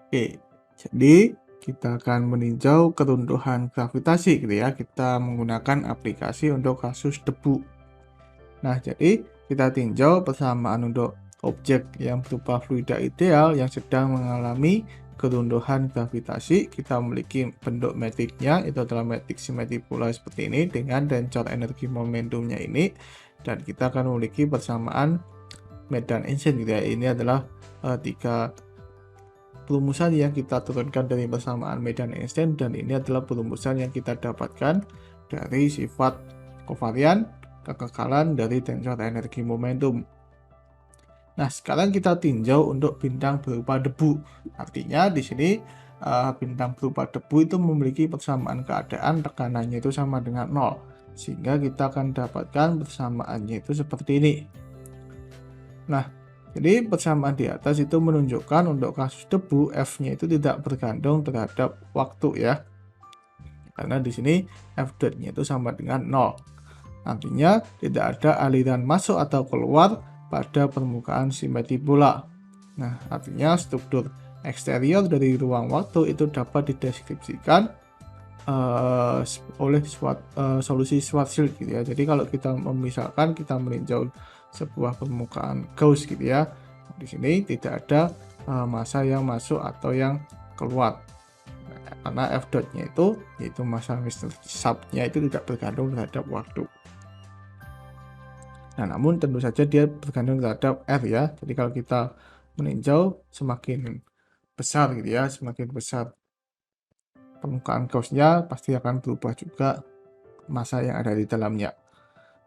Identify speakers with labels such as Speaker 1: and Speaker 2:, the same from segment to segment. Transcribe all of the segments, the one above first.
Speaker 1: Oke, jadi kita akan meninjau keruntuhan gravitasi gitu ya. Kita menggunakan aplikasi untuk kasus debu. Nah, jadi kita tinjau persamaan untuk objek yang berupa fluida ideal yang sedang mengalami keruntuhan gravitasi. Kita memiliki bentuk matriknya, itu adalah matrik simetri pola seperti ini dengan tensor energi momentumnya ini. Dan kita akan memiliki persamaan medan Einstein gitu ya. Ini adalah tiga perumusan yang kita turunkan dari persamaan medan Einstein, dan ini adalah perumusan yang kita dapatkan dari sifat kovarian kekekalan dari tensor energi momentum. Nah, sekarang kita tinjau untuk bintang berupa debu. Artinya di sini bintang berupa debu itu memiliki persamaan keadaan tekanannya itu sama dengan 0. Sehingga kita akan dapatkan persamaannya itu seperti ini. Nah, jadi persamaan di atas itu menunjukkan untuk kasus debu F-nya itu tidak bergantung terhadap waktu ya. Karena di sini F dot-nya itu sama dengan 0. Artinya tidak ada aliran masuk atau keluar pada permukaan simetri bola. Nah, artinya struktur eksterior dari ruang waktu itu dapat dideskripsikan oleh solusi Schwarzschild gitu ya. Jadi kalau kita misalkan kita meninjau sebuah permukaan Gauss gitu ya, di sini tidak ada massa yang masuk atau yang keluar. Karena F dot-nya itu yaitu massa Mr. Sub-nya itu tidak bergantung terhadap waktu. Nah, namun tentu saja dia bergantung terhadap R ya. Jadi kalau kita meninjau semakin besar gitu ya, semakin besar permukaan Gauss-nya pasti akan berubah juga massa yang ada di dalamnya.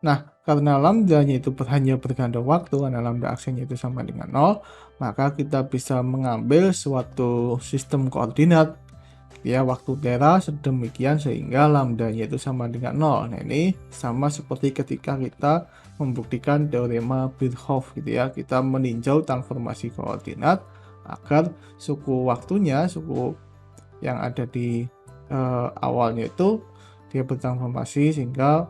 Speaker 1: Nah, karena lambdanya itu hanya bergantung waktu, karena lambda aksennya itu sama dengan 0, maka kita bisa mengambil suatu sistem koordinat ya waktu tera sedemikian sehingga lambdanya itu sama dengan 0. Nah, ini sama seperti ketika kita membuktikan teorema Birkhoff gitu ya. Kita meninjau transformasi koordinat agar suku waktunya, suku yang ada di awalnya itu dia bertransformasi sehingga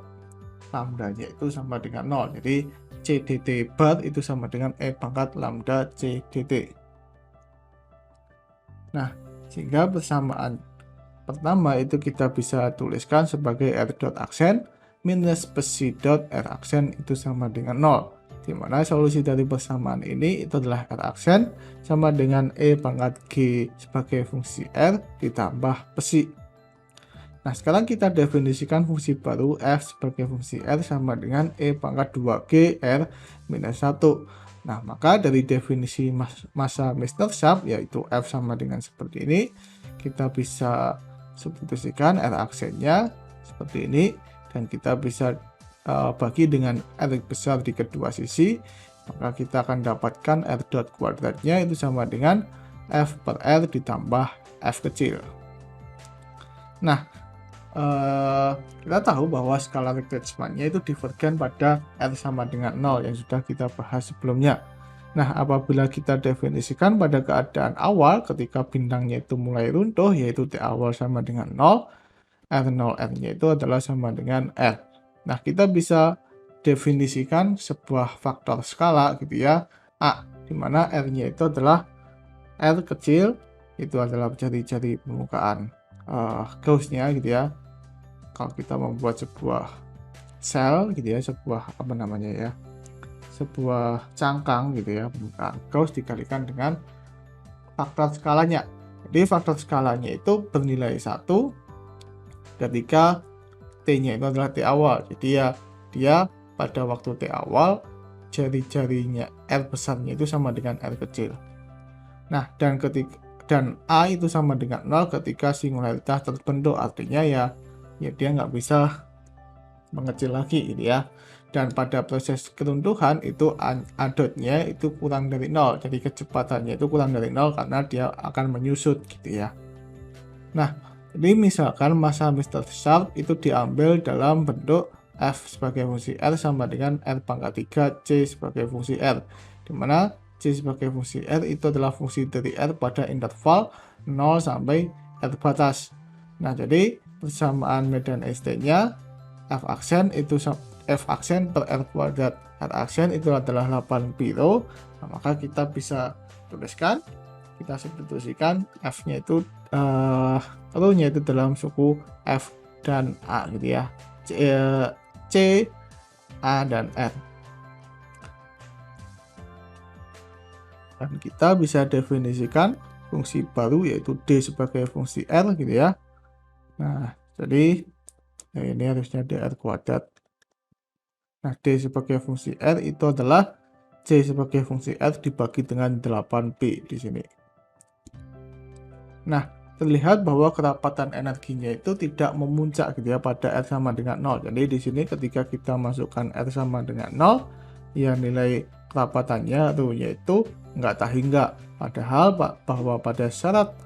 Speaker 1: lambdanya itu sama dengan 0. Jadi CDT bar itu sama dengan E pangkat lambda CDT. Nah, sehingga persamaan pertama itu kita bisa tuliskan sebagai R dot aksen minus psi dot R aksen itu sama dengan 0. Dimana solusi dari persamaan ini itu adalah R aksen sama dengan E pangkat G sebagai fungsi R ditambah psi. Nah, sekarang kita definisikan fungsi baru F sebagai fungsi R sama dengan E pangkat 2G R minus 1. Nah, maka dari definisi massa Mr. Sub yaitu F sama dengan seperti ini, kita bisa substitusikan R aksennya seperti ini, dan kita bisa bagi dengan R besar di kedua sisi, maka kita akan dapatkan R dot kuadratnya itu sama dengan F per R ditambah F kecil. Nah, kita tahu bahwa skala Boltzmann-nya itu divergen pada R sama dengan 0 yang sudah kita bahas sebelumnya. Nah, apabila kita definisikan pada keadaan awal ketika bintangnya itu mulai runtuh, yaitu T awal sama dengan 0, R0R-nya itu adalah sama dengan R. Nah, kita bisa definisikan sebuah faktor skala gitu ya, A, di mana R-nya itu adalah R kecil, itu adalah jari-jari permukaan Gauss-nya gitu ya. Kalau kita membuat sebuah sel gitu ya, sebuah apa namanya ya, sebuah cangkang gitu ya, permukaan Gauss dikalikan dengan faktor skalanya. Jadi faktor skalanya itu bernilai 1 ketika T-nya itu adalah T awal. Jadi ya dia pada waktu T awal jari-jarinya R besarnya itu sama dengan R kecil. Nah, dan A itu sama dengan 0 ketika singularitas terbentuk, artinya ya dia nggak bisa mengecil lagi gitu ya. Dan pada proses keruntuhan itu A dot-nya itu kurang dari 0, jadi kecepatannya itu kurang dari 0 karena dia akan menyusut gitu ya. Nah, jadi misalkan massa Mr. Sharp itu diambil dalam bentuk F sebagai fungsi R sama dengan R pangkat 3 C sebagai fungsi R, dimana C sebagai fungsi R itu adalah fungsi dari R pada interval 0 sampai R batas. Nah, jadi persamaan medan Einstein-nya F aksen itu F aksen per R kuadrat. R aksen itu adalah 8 π. Nah, maka kita bisa tuliskan, kita kita substitusikan F-nya itu row-nya itu dalam suku F dan A gitu ya. C, A, dan R. Dan kita bisa definisikan fungsi baru yaitu D sebagai fungsi R gitu ya. Nah, jadi ini harusnya dr kuadrat. Nah, D sebagai fungsi R itu adalah C sebagai fungsi R dibagi dengan 8B di sini. Nah, terlihat bahwa kerapatan energinya itu tidak memuncak gitu ya pada R sama dengan 0. Jadi di sini ketika kita masukkan R sama dengan 0, ya nilai kerapatannya rho-nya itu nggak tahingga. Padahal bahwa pada syarat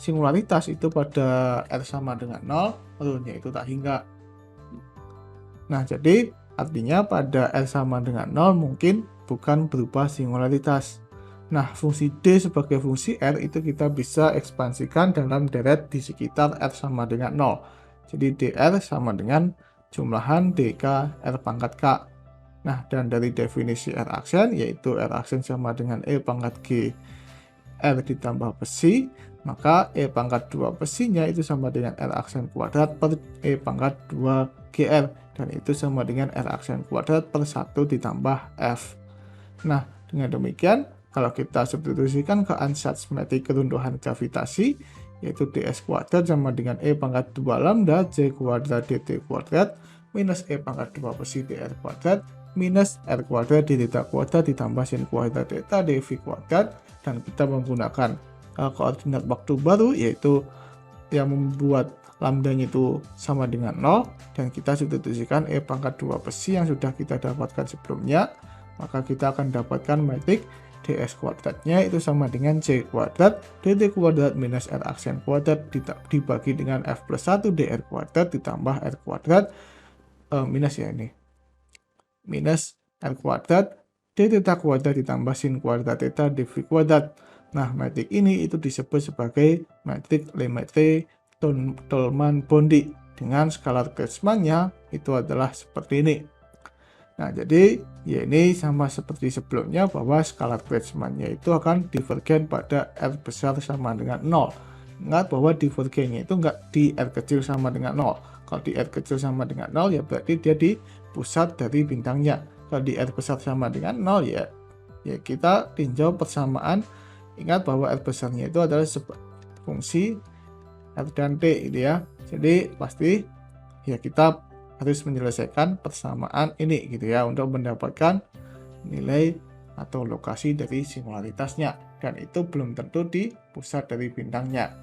Speaker 1: singularitas itu pada R sama dengan 0, rho-nya itu tahingga. Nah, jadi artinya pada R sama dengan 0 mungkin bukan berupa singularitas. Nah, fungsi D sebagai fungsi R itu kita bisa ekspansikan dalam deret di sekitar R sama dengan 0. Jadi dr sama dengan jumlahan dk R pangkat K. Nah, dan dari definisi R aksen, yaitu R aksen sama dengan E pangkat G R ditambah besi, maka E pangkat 2 besinya itu sama dengan R aksen kuadrat per E pangkat 2 GR. Dan itu sama dengan R aksen kuadrat per 1 ditambah F. Nah, dengan demikian, kalau kita substitusikan ke ansatz simetrik keruntuhan gravitasi, yaitu ds kuadrat sama dengan E pangkat 2 lambda J kuadrat dt kuadrat minus E pangkat 2 besi dr kuadrat minus R kuadrat d theta kuadrat ditambah sin kuadrat theta dv kuadrat, dan kita menggunakan koordinat waktu baru yaitu yang membuat lambdanya itu sama dengan 0, dan kita substitusikan E pangkat 2 besi yang sudah kita dapatkan sebelumnya, maka kita akan dapatkan metrik ds kuadratnya itu sama dengan J kuadrat dt kuadrat minus R aksen kuadrat dibagi dengan F plus 1 dr kuadrat ditambah R kuadrat minus ya ini minus R kuadrat d theta kuadrat ditambah sin kuadrat theta dv kuadrat. Nah, metrik ini itu disebut sebagai metrik Lemaitre-Tolman-Bondi dengan skalar Boltzmann-nya itu adalah seperti ini. Nah, jadi ya ini sama seperti sebelumnya bahwa skalar Boltzmann-nya itu akan divergen pada R besar sama dengan 0. Ingat bahwa divergennya itu enggak di R kecil sama dengan 0. Kalau di R kecil sama dengan 0 ya berarti dia di pusat dari bintangnya. Kalau di R besar sama dengan 0 ya kita tinjau persamaan. Ingat bahwa R besarnya itu adalah fungsi R dan T gitu ya. Jadi pasti ya kita harus menyelesaikan persamaan ini gitu ya untuk mendapatkan nilai atau lokasi dari singularitasnya, dan itu belum tentu di pusat dari bintangnya.